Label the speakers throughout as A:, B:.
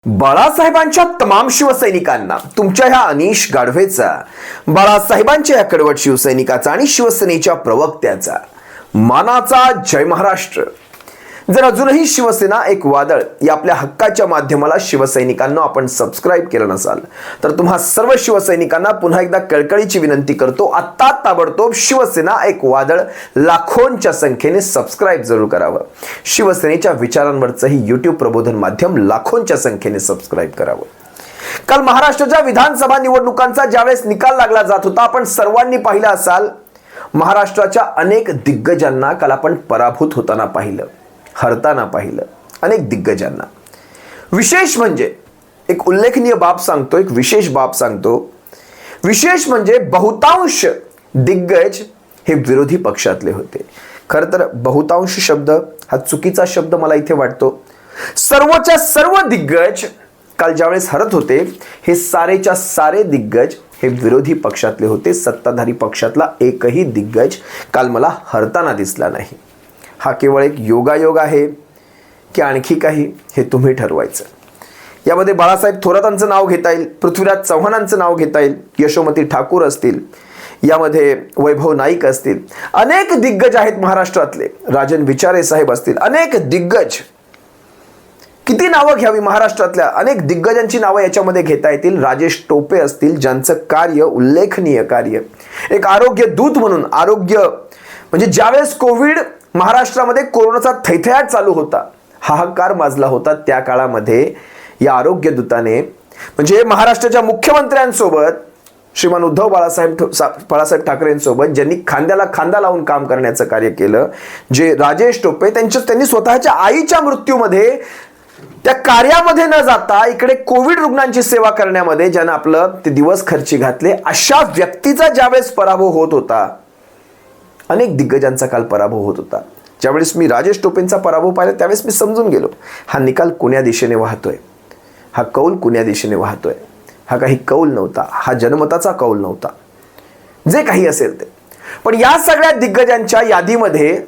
A: बाळासाहेबांच्या तमाम शिवसैनिकांना तुमच्या ह्या अनिश गाढवेचा, बाळासाहेबांच्या या कडवट शिवसैनिकाचा आणि शिवसेनेच्या प्रवक्त्याचा मानाचा जय महाराष्ट्र. जर अजूनही शिवसेना एक वादळ या आपल्या हक्काच्या माध्यमाला शिवसैनिकांना आपण सबस्क्राइब केलं नसाल तर तुम्हा सर्व शिवसैनिकांना पुन्हा एकदा कळकळीची विनंती करतो, आत्ता ताबडतोब शिवसेना एक वादळ लाखोंच्या संख्येने सबस्क्राइब जरूर करावं. शिवसेनेच्या विचारांवरचंही यूट्यूब प्रबोधन माध्यम लाखोंच्या संख्येने सबस्क्राइब करावं. काल महाराष्ट्राच्या विधानसभा निवडणुकांचा ज्यावेळेस निकाल लागला जात होता, आपण सर्वांनी पाहिलं असाल, महाराष्ट्राच्या अनेक दिग्गजांना काल आपण पराभूत होताना पाहिलं, हरताना पाहिलं, अनेक दिग्गजांना. विशेष म्हणजे एक उल्लेखनीय बाब सांगतो, एक विशेष बाब सांगतो. विशेष म्हणजे बहुतांश दिग्गज हे विरोधी पक्षातले होते. खरं तर बहुतांश शब्द हा चुकीचा शब्द मला इथे वाटतो. सर्वच्या सर्व दिग्गज काल ज्यावेळेस हरत होते, हे सारेच्या सारे दिग्गज हे विरोधी पक्षातले होते. सत्ताधारी पक्षातला एकही दिग्गज काल मला हरताना दिसला नाही. हा केवळ एक योगायोग आहे की आणखी काही, हे तुम्ही ठरवायचं. यामध्ये बाळासाहेब थोरातांचं नाव घेता येईल, पृथ्वीराज चव्हाणांचं नाव घेता येईल, यशोमती ठाकूर असतील, यामध्ये वैभव नाईक असतील, अनेक दिग्गज आहेत महाराष्ट्रातले, राजन विचारे साहेब असतील, अनेक दिग्गज. किती नावं घ्यावी, महाराष्ट्रातल्या अनेक दिग्गजांची नावं याच्यामध्ये घेता येतील. राजेश टोपे असतील, ज्यांचं कार्य, उल्लेखनीय कार्य, एक आरोग्य दूत म्हणून, आरोग्य म्हणजे ज्यावेळेस कोविड महाराष्ट्रामध्ये कोरोनाचा थैथयाट चालू होता, हाहाकार माजला होता, त्या काळामध्ये या आरोग्य दूताने म्हणजे महाराष्ट्राच्या मुख्यमंत्र्यांसोबत श्रीमान उद्धव बाळासाहेब ठाकरेंसोबत ज्यांनी खांद्याला खांदा लावून काम करण्याचं कार्य केलं, जे राजेश टोपे, त्यांनी स्वतःच्या आईच्या मृत्यूमध्ये त्या कार्यामध्ये न जाता इकडे कोविड रुग्णांची सेवा करण्यामध्ये ज्यानं आपलं ते दिवस खर्ची घातले, अशा व्यक्तीचा ज्यावेळेस पराभव होत होता, अनेक दिग्गजांचा काल पराभव होत होता. ज्यावेळेस मी राजेश टोपेंचा पराभव पाहिला त्यावेळेस मी समजून गेलो, हा निकाल कोण्या दिशेने वाहतोय, हा कौल कोण्या दिशेने वाहतोय. हा काही कौल नव्हता, हा जनमताचा कौल नव्हता, जे काही असेल ते. पण या सगळ्या दिग्गजांच्या यादीमध्ये,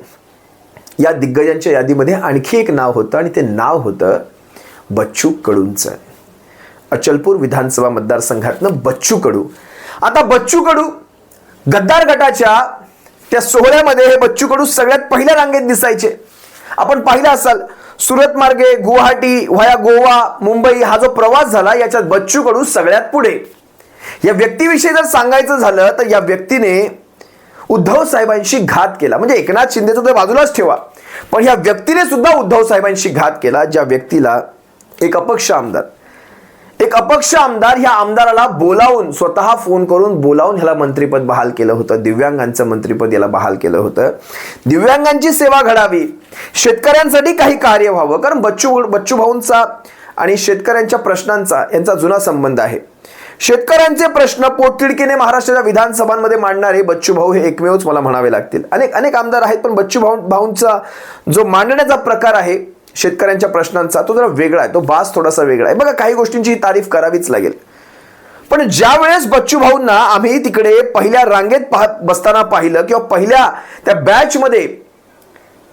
A: या दिग्गजांच्या यादीमध्ये आणखी एक नाव होतं आणि ते नाव होतं बच्चू कडूंचं. अचलपूर विधानसभा मतदारसंघातनं बच्चू कडू. आता बच्चू कडू गद्दार गटाच्या त्या सोहळ्यामध्ये हे बच्चू कडू सगळ्यात पहिल्या रांगेत दिसायचे. आपण पाहिलं असाल, सुरत मार्गे गुवाहाटी व्हाया गोवा मुंबई हा जो प्रवास झाला, याच्यात बच्चू कडू सगळ्यात पुढे. या व्यक्तीविषयी जर सांगायचं झालं तर या व्यक्तीने उद्धव साहेबांशी घात केला. म्हणजे एकनाथ शिंदेचं तर बाजूलाच ठेवा, पण या व्यक्तीने सुद्धा उद्धव साहेबांशी घात केला. ज्या व्यक्तीला एक अपक्ष आमदार ह्या आमदाराला बोलावून, स्वतः फोन करून बोलावून ह्याला मंत्रिपद बहाल केलं होतं, दिव्यांगांचं मंत्रिपद याला बहाल केलं होतं. दिव्यांगांची सेवा घडावी, शेतकऱ्यांसाठी काही कार्य व्हावं, कारण बच्चू भाऊंचा आणि शेतकऱ्यांच्या प्रश्नांचा यांचा जुना संबंध आहे. शेतकऱ्यांचे प्रश्न पोटतिडकीने महाराष्ट्राच्या विधानसभांमध्ये मांडणारे बच्चू भाऊ हे एकमेवच मला म्हणावे लागतील. अनेक आमदार आहेत, पण बच्चू भाऊंचा जो मांडण्याचा प्रकार आहे शेतकऱ्यांच्या प्रश्नांचा, तो जरा वेगळा आहे, तो बास थोडासा वेगळा आहे. बघा, काही गोष्टींची तारीफ करावीच लागेल. पण ज्या वेळेस बच्चू भाऊंना आम्ही तिकडे पहिल्या रांगेत बसताना पाहिलं, किंवा पहिल्या त्या बॅच मध्ये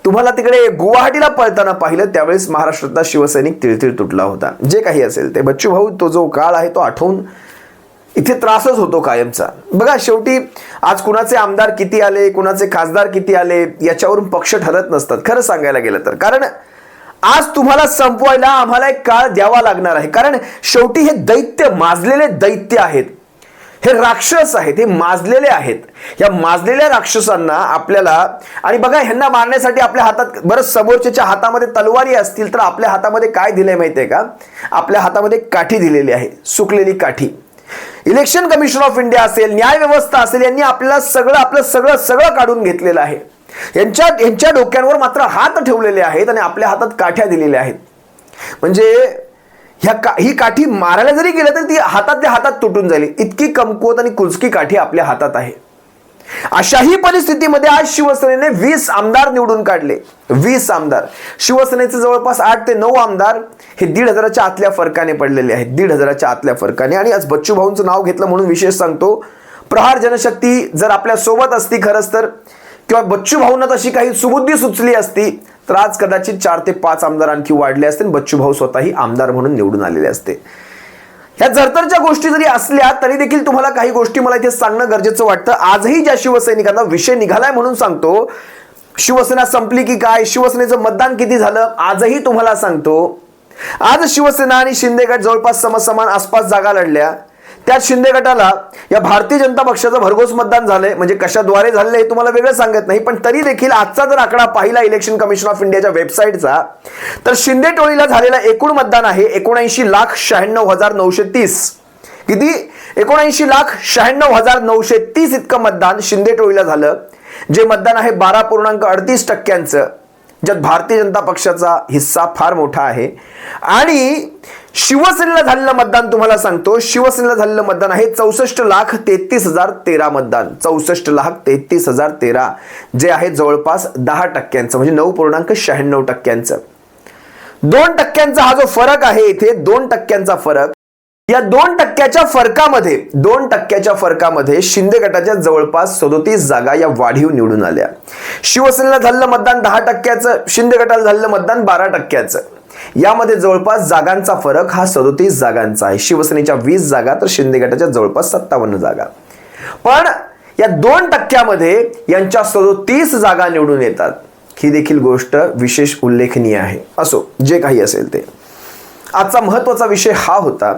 A: तुम्हाला तिकडे गुवाहाटीला पळताना पाहिलं, त्यावेळेस महाराष्ट्रातला शिवसैनिक तिळतिळ तुटला होता. जे काही असेल ते बच्चू भाऊ, तो जो काळ आहे तो आठवून इथे त्रासच होतो कायमचा. बघा, शेवटी आज कुणाचे आमदार किती आले, कुणाचे खासदार किती आले, याच्यावरून पक्ष ठरत नसतात खरं सांगायला गेलं तर. कारण आज तुम्हाला संपवायला आम्हाला एक काळ द्यावा लागणार आहे. कारण शेवटी हे दैत्य, माजलेले दैत्य आहेत, हे राक्षस आहेत, हे माजलेले आहेत. या माजलेल्या राक्षसांना आपल्याला, आणि बघा, ह्यांना मारण्यासाठी आपल्या हातात, बरं समोरच्या हातामध्ये तलवारी असतील तर आपल्या हातामध्ये काय दिलंय माहितीये का? आपल्या हातामध्ये काठी दिलेली आहे, सुकलेली काठी. इलेक्शन कमिशन ऑफ इंडिया असेल, न्याय व्यवस्था असेल, यांनी आपल्याला आपलं सगळं काढून घेतलेलं आहे. यांच्या डोक्यांवर मात्र हात ठेवलेले आहेत आणि आपल्या हातात काठ्या दिलेल्या आहेत. म्हणजे ही काठी मारायला जरी गेलं तर ती हातातल्या हातात तुटून जाईल, इतकी कमकुवत आणि कुचकी काठी आपल्या हातात आहे. अशाही परिस्थितीमध्ये आज शिवसेनेने 20 आमदार निवडून काढले. 20 आमदार. शिवसेनेचे जवळपास 8 ते 9 आमदार हे 1,500च्या आतल्या फरकाने पडलेले आहेत, 1,500च्या आतल्या फरकाने. आणि आज बच्चू भाऊंचं नाव घेतलं म्हणून विशेष सांगतो, प्रहार जनशक्ती जर आपल्या सोबत असती खरंच तर, किंवा बच्चू भाऊंना तशी काही सुबुद्धी सुचली असती तर आज कदाचित 4 ते 5 आमदार आणखी वाढले असते, बच्चूभाऊ स्वतःही आमदार म्हणून निवडून आलेले असते. ह्या जरतरच्या गोष्टी जरी असल्या तरी देखील तुम्हाला काही गोष्टी मला इथे सांगणं गरजेचं वाटतं. आजही ज्या शिवसैनिकांना विषय निघालाय म्हणून सांगतो, शिवसेना संपली की काय, शिवसेनेचं मतदान किती झालं, आजही तुम्हाला सांगतो. आज शिवसेना आणि शिंदे गट जवळपास समसमान आसपास जागा लढल्या. त्यात शिंदे गटाला या भारतीय जनता पक्षाचं भरघोस मतदान झालंय. म्हणजे कशाद्वारे झालेलं हे तुम्हाला वेगळं सांगत नाही, पण तरी देखील आजचा जर आकडा पाहिला इलेक्शन कमिशन ऑफ इंडियाच्या वेबसाईटचा, तर शिंदे टोळीला झालेलं एकूण मतदान आहे 79,96,930. किती? 79,96,930 इतकं मतदान शिंदे टोळीला झालं, जे मतदान आहे 12.38%, ज्यात भारतीय जनता पक्षाचा हिस्सा फार मोठा आहे. आणि शिवसेनेला झालेलं मतदान तुम्हाला सांगतो, शिवसेनेला झालेलं मतदान आहे 64,33,013 मतदान, 64,33,013, जे आहे जवळपास 10%, म्हणजे 9.96%. 2% हा जो फरक आहे इथे, 2% फरक, या 2% फरकामध्ये शिंदे गटाच्या जवळपास 37 जागा या वाढीव निवडून आल्या. शिवसेनेला झालेलं मतदान 10%, शिंदे गटाला झालेलं मतदान 12%. यामध्ये जवळपास जागांचा फरक हा 37 जागांचा आहे. शिवसेनेच्या 20 जागा तर शिंदे गटाच्या जवळपास 57 जागा. पण या 2% यांच्या 37 जागा निवडून येतात. ही देखील गोष्ट विशेष उल्लेखनीय आहे. असो, जे काही असेल ते. आजचा महत्वाचा विषय हा होता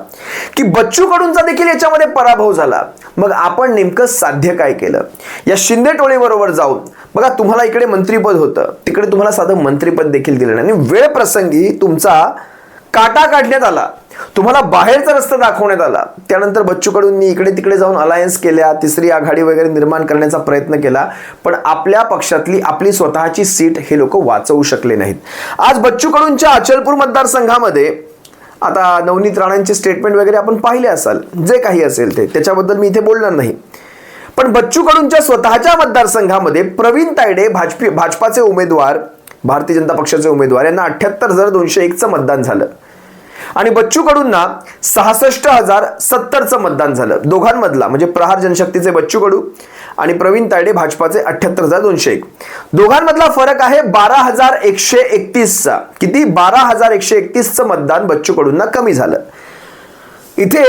A: की बच्चू कडूंचा देखील याच्यामध्ये पराभव झाला. मग आपण नेमकं साध्य काय केलं? या शिंदे टोळीबरोबर जाऊन बघा, तुम्हाला इकडे मंत्रीपद होतं, तिकडे तुम्हाला साधं मंत्रीपद देखील दिलं नाही, आणि वेळ प्रसंगी तुमचा काटा काढण्यात आला, तुम्हाला बाहेरचा रस्ता दाखवण्यात आला. त्यानंतर बच्चू कडूंनी इकडे तिकडे जाऊन अलायन्स केल्या, तिसरी आघाडी वगैरे निर्माण करण्याचा प्रयत्न केला, पण आपल्या पक्षातली आपली स्वतःची सीट हे लोक वाचवू शकले नाहीत. आज बच्चू कडूंच्या अचलपूर मतदारसंघामध्ये आता नवनीत राणांचे स्टेटमेंट वगैरे आपण पाहिले असाल, जे काही असेल ते, त्याच्याबद्दल मी इथे बोलणार नाही. पण बच्चू कडूंच्या स्वतःच्या मतदारसंघामध्ये प्रवीण तायडे भाजपाचे उमेदवार, भारतीय जनता पक्षाचे उमेदवार, यांना 78,201चं मतदान झालं, आणि बच्चू कडूंना 66,070चं मतदान झालं. दोघांमधला म्हणजे प्रहार जनशक्तीचे बच्चू कडू आणि प्रवीण तायडे भाजपाचे 78,201. दोघांमधला फरक आहे 12,131चा. किती? 12,131चं मतदान बच्चू कडूंना कमी झालं. इथे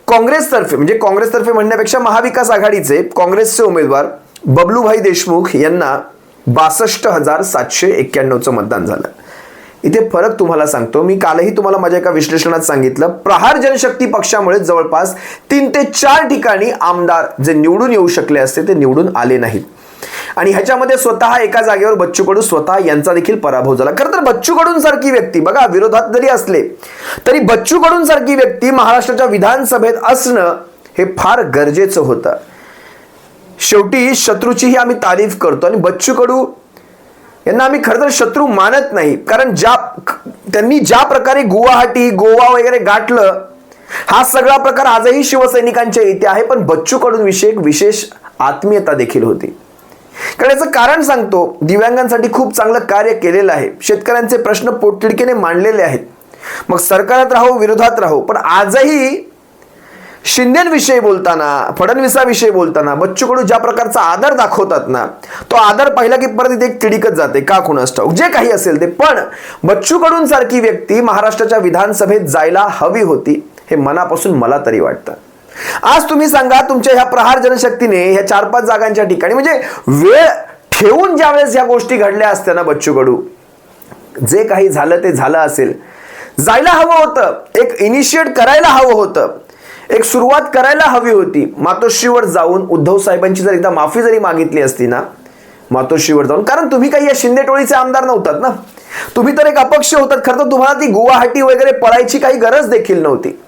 A: काँग्रेसतर्फे, म्हणजे काँग्रेसतर्फे म्हणण्यापेक्षा महाविकास आघाडीचे काँग्रेसचे उमेदवार बबलूभाई देशमुख यांना 62,791चं मतदान झालं. इथे फरक तुम्हाला सांगतो, मी कालही तुम्हाला माझ्या एका विश्लेषणात सांगितलं, प्रहार जनशक्ती पक्षामुळे जवळपास 3 ते 4 ठिकाणी आमदार जे निवडून येऊ शकले असते ते निवडून आले नाहीत. आणि ह्याच्यामध्ये स्वतः एका जागेवर बच्चू कडू स्वतः यांचा देखील पराभव झाला. खरं तर बच्चू कडूंसारखी व्यक्ती, बघा, विरोधात जरी असले तरी बच्चू कडूंसारखी व्यक्ती महाराष्ट्राच्या विधानसभेत असणं हे फार गरजेचं होतं. शेवटी शत्रूचीही आम्ही तारीफ करतो, आणि बच्चू कडू यांना आम्ही खरं तर शत्रू मानत नाही, कारण त्यांनी ज्या प्रकारे गुवाहाटी, गोवा वगैरे गाठलं, हा सगळा प्रकार आजही शिवसैनिकांच्या इथे आहे. पण बच्चू कडूंविषयी एक विशेष आत्मीयता देखील होती. कारण याचं कारण सांगतो, दिव्यांगांसाठी खूप चांगलं कार्य केलेलं आहे, शेतकऱ्यांचे प्रश्न पोटतिडकीने मांडलेले आहेत. मग सरकारात राहो, विरोधात राहो, पण आजही शिंदेविषयी बोलताना, फडणवीसाविषयी बोलताना बच्चू कडू ज्या प्रकारचा आदर दाखवतात ना, तो आदर पाहिला की परत इथे एक तिडीकच जाते, का कुणास ठाऊक, जे काही असेल ते. पण बच्चू कडूंसारखी व्यक्ती महाराष्ट्राच्या विधानसभेत जायला हवी होती, हे मनापासून मला तरी वाटतं. आज तुम्ही सांगा, तुमच्या ह्या प्रहार जनशक्तीने ह्या 4-5 जागांच्या ठिकाणी, म्हणजे वेळ ठेवून ज्यावेळेस ह्या गोष्टी घडल्या असत्या ना, बच्चू कडू, जे काही झालं ते झालं असेल, जायला हवं होतं, एक इनिशिएट करायला हवं होतं, एक सुरुवात करायला हवी होती. मातोश्रीवर जाऊन उद्धव साहेबांची जर एकदा माफी जरी मागितली असती ना, मातोश्रीवर जाऊन, कारण तुम्ही काही या शिंदे टोळीचे आमदार नव्हतात ना, तुम्ही तर एक अपक्ष होतात. खरं तर तुम्हाला ती गुवाहाटी वगैरे पळायची काही गरज देखील नव्हती,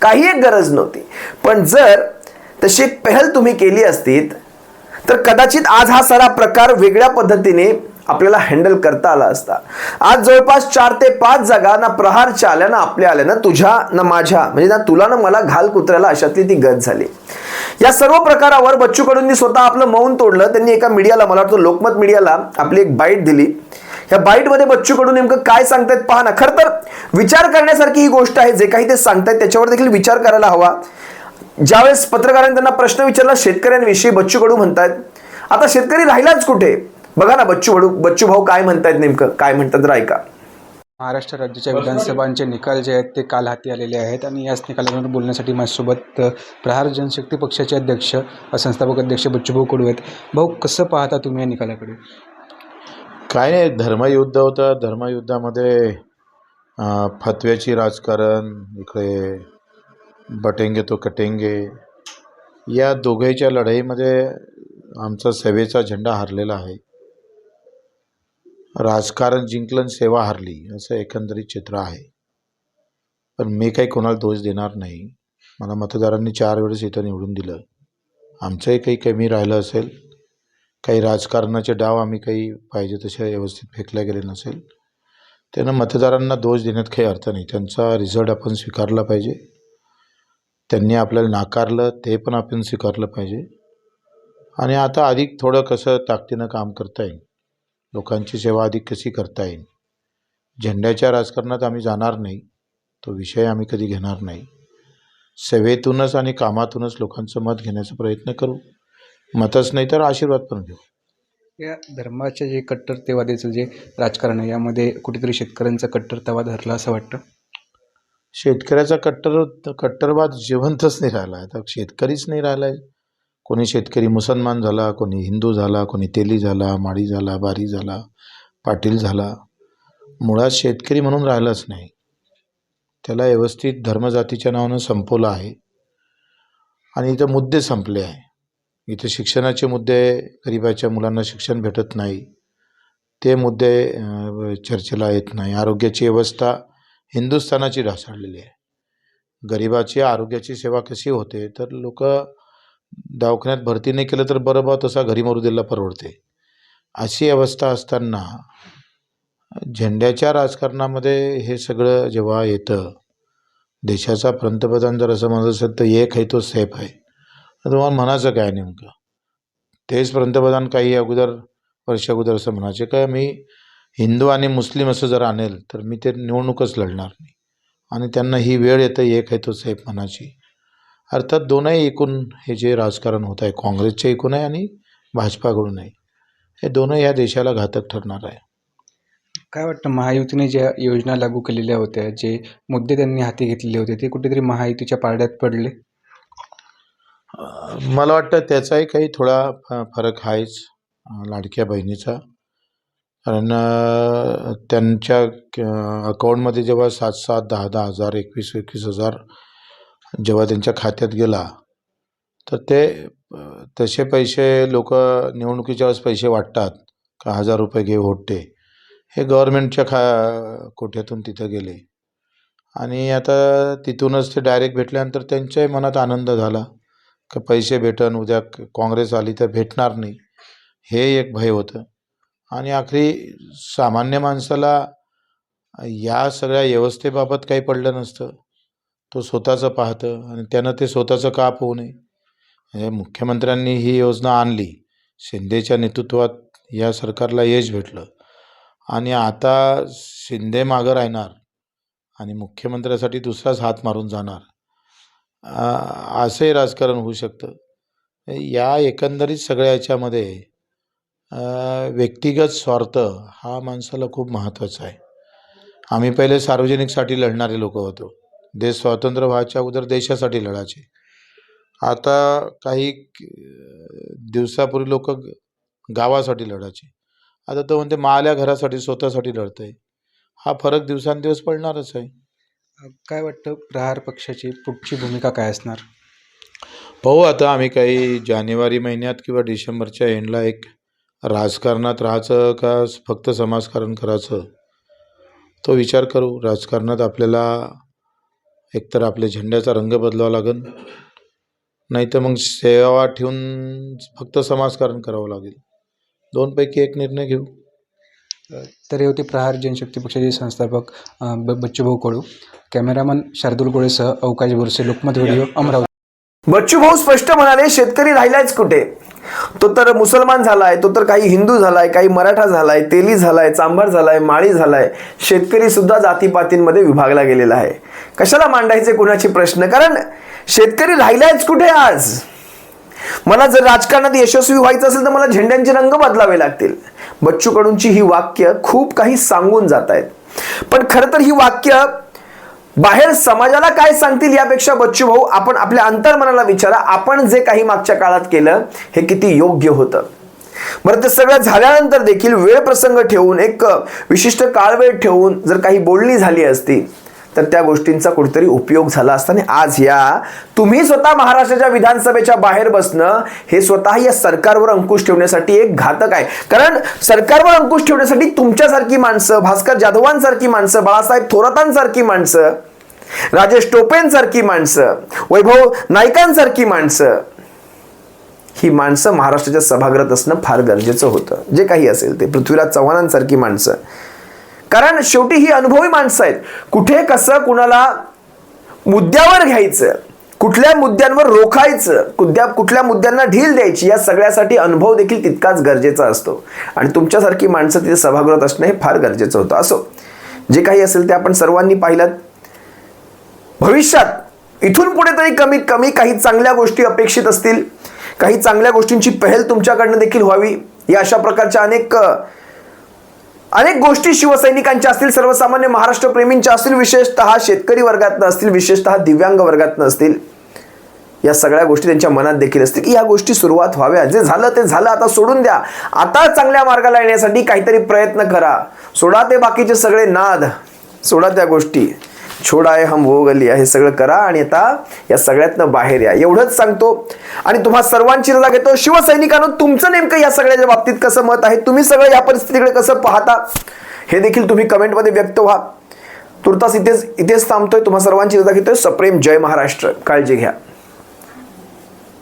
A: काही एक गरज नव्हती. पण जर तशी एक पहल तुम्ही केली असती तर कदाचित आज हा सारा प्रकार वेगळ्या पद्धतीने आपल्याला हँडल करता आला असता. आज जवळपास 4 ते 5 जागा ना प्रहारच्या आल्या, ना आपल्या आल्या, ना तुझ्या ना माझ्या, म्हणजे ना तुला ना मला घाल कुत्र्याला, अशातली ती गत झाली. या सर्व प्रकारावर बच्चू कडूंनी स्वतः आपलं मौन तोडलं. त्यांनी एका मीडियाला, मला वाटतं लोकमत मीडियाला, आपली एक बाईट दिली. या बाईटमध्ये बच्चू कडू नेमकं काय सांगतायत पहा ना. खरं तर विचार करण्यासारखी ही गोष्ट आहे, जे काही ते सांगतायत त्याच्यावर देखील विचार करायला हवा. ज्यावेळेस पत्रकारांनी त्यांना प्रश्न विचारला शेतकऱ्यांविषयी, बच्चू कडू म्हणतात, आता शेतकरी राहिलाच कुठे, बघा ना बच्चू भाऊ काय म्हणतायत, नेमकं काय म्हणतात जरा ऐका.
B: महाराष्ट्र राज्याच्या विधानसभांचे निकाल जे आहेत ते काल हाती आलेले आहेत आणि याच निकालांवर बोलण्यासाठी माझ्यासोबत प्रहार जनशक्ती पक्षाचे अध्यक्ष संस्थापक अध्यक्ष बच्चूभाऊ कडू आहेत. भाऊ, कसं पाहता तुम्ही या निकालाकडे?
C: काय नाही, धर्मयुद्ध होतं. धर्मयुद्धामध्ये फतव्याची राजकारण, इकडे बटेंगे तो कटेंगे, या दोघांच्या लढाईमध्ये आमचा सेवेचा झेंडा हरलेला आहे. राजकारण जिंकलं, सेवा हरली, असं एकंदरीत चित्र आहे. पण मी काही कोणाला दोष देणार नाही. मला मतदारांनी 4 वेळेस इथं निवडून दिलं. आमचंही काही कमी राहिलं असेल, काही राजकारणाचे डाव आम्ही काही पाहिजे तसे व्यवस्थित फेकले गेले नसेल, त्यांना मतदारांना दोष देण्यात काही अर्थ नाही. त्यांचा रिझल्ट आपण स्वीकारला पाहिजे. त्यांनी आपल्याला नाकारलं ते पण आपण स्वीकारलं पाहिजे. आणि आता अधिक थोडं कसं ताकदीनं काम करता येईल, लोकांची सेवा अधिक कशी करता येईल. झेंड्याच्या राजकारणात आम्ही जाणार नाही, तो विषय आम्ही कधी घेणार नाही. सेवेतूनच आणि कामातूनच लोकांचं मत घेण्याचा प्रयत्न करू. मतच नाही तर आशीर्वाद पण घेऊ.
B: या धर्माचे जे कट्टरतेवादीचं जे राजकारण आहे यामध्ये कुठेतरी शेतकऱ्यांचा कट्टरतावाद हरला असं वाटतं.
C: शेतकऱ्याचा कट्टरवाद जिवंतच नाही राहिला आहे. आता शेतकरीच नाही राहिला आहे. कोणी शेतकरी मुसलमान झाला, कोणी हिंदू झाला, कोणी तेली झाला, माळी झाला, बारी झाला, पाटील झाला. मुळात शेतकरी म्हणून राहिलाच नाही. त्याला व्यवस्थित धर्मजातीच्या नावानं संपवलं आहे. आणि इथं मुद्दे संपले आहे. इथे शिक्षणाचे मुद्दे, गरिबाच्या मुलांना शिक्षण भेटत नाही, ते मुद्दे चर्चेला येत नाही. आरोग्याची व्यवस्था हिंदुस्थानाची ढासळलेली आहे. गरिबाची आरोग्याची सेवा कशी होते तर लोक दवाखान्यात भरती नाही केलं तर बरं बा तसा घरी मरू दिला परवडते, अशी अवस्था असताना झेंड्याच्या राजकारणामध्ये हे सगळं जेव्हा येतं, देशाचा पंतप्रधान जर असं म्हणत असेल तर एक आहे तो सेफ आहे, तर तुम्हाला म्हणायचं काय नेमकं? तेच पंतप्रधान काही वर्ष अगोदर असं म्हणायचे काय, मी हिंदू आणि मुस्लिम असं जर आणेल तर मी ते निवडणूकच लढणार नाही. आणि त्यांना ही वेळ येतं एक आहे तो सेफ म्हणायची. अर्थात दोनही एकूण हे जे राजकारण होत आहे, काँग्रेसचे एकूण आहे आणि भाजपाकडून आहे, हे दोनही या देशाला घातक ठरणार आहे.
B: काय वाटतं, महायुतीने ज्या योजना लागू केलेल्या होत्या, जे मुद्दे त्यांनी हाती घेतलेले होते, ते कुठेतरी महायुतीच्या पारड्यात पडले?
C: मला वाटतं त्याचाही काही थोडा फरक आहेच. लाडक्या बहिणीचा, कारण त्यांच्या अकाउंटमध्ये जेव्हा 7,000, 10,000, 10,000, 21,000 जेव्हा त्यांच्या खात्यात गेला तर ते तसे पैसे लोक निवडणुकीच्या वेळेस पैसे वाटतात का 1,000 रुपये घे वोट दे, हे गव्हर्नमेंटच्या कोठ्यातून तिथं गेले. आणि आता तिथूनच ते डायरेक्ट भेटल्यानंतर त्यांच्याही मनात आनंद झाला का पैसे भेटन, उद्या काँग्रेस आली तर भेटणार नाही, हे एक भय होतं. आणि आखरी सामान्य माणसाला या सगळ्या व्यवस्थेबाबत काही पडलं नसतं. तो स्वतःचं पाहतं आणि त्यानं ते स्वतःचं का होऊ नये. म्हणजे मुख्यमंत्र्यांनी ही योजना आणली, शिंदेच्या नेतृत्वात या सरकारला यश भेटलं आणि आता शिंदे मागं राहणार आणि मुख्यमंत्र्यासाठी दुसराच हात मारून जाणार, असंही राजकारण होऊ शकतं. या एकंदरीत सगळ्या याच्यामध्ये व्यक्तिगत स्वार्थ हा माणसाला खूप महत्त्वाचा आहे. आम्ही पहिले सार्वजनिकसाठी लढणारे लोक होतो. देश स्वतंत्र व्हायच्या अगोदर देशासाठी लढायचे. आता काही दिवसापूर्वी लोक गावासाठी लढायचे, आता तो म्हणते माल्या घरासाठी स्वतःसाठी लढत आहे. हा फरक दिवसांदिवस पडणारच आहे.
B: काय वाटतं, प्रहार पक्षाची पुढची भूमिका काय असणार?
C: पाहू आता. आम्ही काही जानेवारी महिन्यात किंवा डिसेंबरच्या एंडला एक राजकारणात राहायचं का फक्त समाजकारण करायचं तो विचार करू. राजकारणात आपल्याला एकतर आपल्या झेंड्याचा रंग बदलावा लागेल, नाही तर मग सेवा ठेवून फक्त समाजकारण करावं लागेल. दोनपैकी एक निर्णय घेऊ.
B: तर हे होते प्रहार जनशक्ती पक्षाचे संस्थापक बच्चूभाऊ कडू. कॅमेरामन शार्दूल गोळेसह अवकाश बोरसे, लोकमत व्हिडिओ, अमरावती.
A: बच्चू भाऊ स्पष्ट म्हणाले, शेतकरी राहिलाच कुठे? तो तर मुसलमान झालाय, तो तर काही हिंदू झालाय, काही मराठा झालाय, तेली झालाय, चांभार झालाय, माळी झालाय. शेतकरी सुद्धा जातीपातींमध्ये विभागला गेलेला आहे. कशाला मांडायचे कुणाचे प्रश्न? कारण शेतकरी राहिलाच कुठे आज? मला जर राजकारणात यशस्वी व्हायचं असेल तर मला झेंड्यांचे रंग बदलावे लागतील. बच्चू कडूंची ही वाक्य खूप काही सांगून जात आहेत. पण खरं तर ही वाक्य बाहेर समाजाला काय सांगतील यापेक्षा बच्चू भाऊ, आपण आपल्या अंतर्मनाला विचारा, आपण जे काही मागच्या काळात केलं हे किती योग्य होतं. बरं, ते सगळं झाल्यानंतर देखील वेळ प्रसंग ठेवून, एक विशिष्ट काळवेळ ठेवून जर काही बोलणी झाली असती तर त्या गोष्टींचा कुठेतरी उपयोग झाला असता. आणि आज या तुम्ही स्वतः महाराष्ट्राच्या विधानसभेच्या बाहेर बसणं हे स्वतः या सरकारवर अंकुश ठेवण्यासाठी एक घातक आहे. कारण सरकारवर अंकुश ठेवण्यासाठी तुमच्यासारखी माणसं, भास्कर जाधवांसारखी माणसं, बाळासाहेब थोरातांसारखी माणसं, राजेश टोपेंसारखी माणसं, वैभव नाईकांसारखी माणसं, ही माणसं महाराष्ट्राच्या सभागृहात असणं फार गरजेचं होतं. जे काही असेल ते, पृथ्वीराज चव्हाणांसारखी माणसं, कारण शेवटी ही अनुभवी माणसं आहेत. कुठे कसं कुणाला मुद्द्यावर घ्यायचं, कुठल्या मुद्द्यांवर रोखायचं, कुठल्या मुद्द्यांना ढील द्यायची, या सगळ्यासाठी अनुभव देखील तितकाच गरजेचा असतो. आणि तुमच्यासारखी माणसं तिथे सभागृहात असणं हे फार गरजेचं होतं. असो, जे काही असेल ते आपण सर्वांनी पाहिलं. भविष्यात इथून पुढे तरी कमीत कमी काही चांगल्या गोष्टी अपेक्षित असतील, काही चांगल्या गोष्टींची पहल तुमच्याकडनं देखील व्हावी. या अशा प्रकारच्या अनेक गोष्टी शिवसैनिकांच्या असतील, सर्वसामान्य महाराष्ट्र प्रेमींच्या असतील, विशेषतः शेतकरी वर्गातनं असतील, विशेषतः दिव्यांग वर्गातनं असतील, या सगळ्या गोष्टी त्यांच्या मनात देखील असतील की या गोष्टी सुरुवात व्हाव्या. जे झालं ते झालं, आता सोडून द्या. आता चांगल्या मार्गाला येण्यासाठी काहीतरी प्रयत्न करा. सोडा ते बाकीचे सगळे नाद, सोडा त्या गोष्टी, छोडा आहे हम वो गली, हे सगळं करा आणि आता या सगळ्यातनं बाहेर या, एवढंच सांगतो. आणि तुम्हा सर्वांची रजा घेतो. शिवसैनिकांनो, तुमचं नेमकं या सगळ्याच्या बाबतीत कसं मत आहे, तुम्ही सगळं या परिस्थितीकडे कसं पाहता, हे देखील तुम्ही कमेंटमध्ये व्यक्त व्हा. तुर्तास इथेच थांबतोय. तुम्हा सर्वांची रजा घेतोय. सप्रेम जय महाराष्ट्र. काळजी घ्या.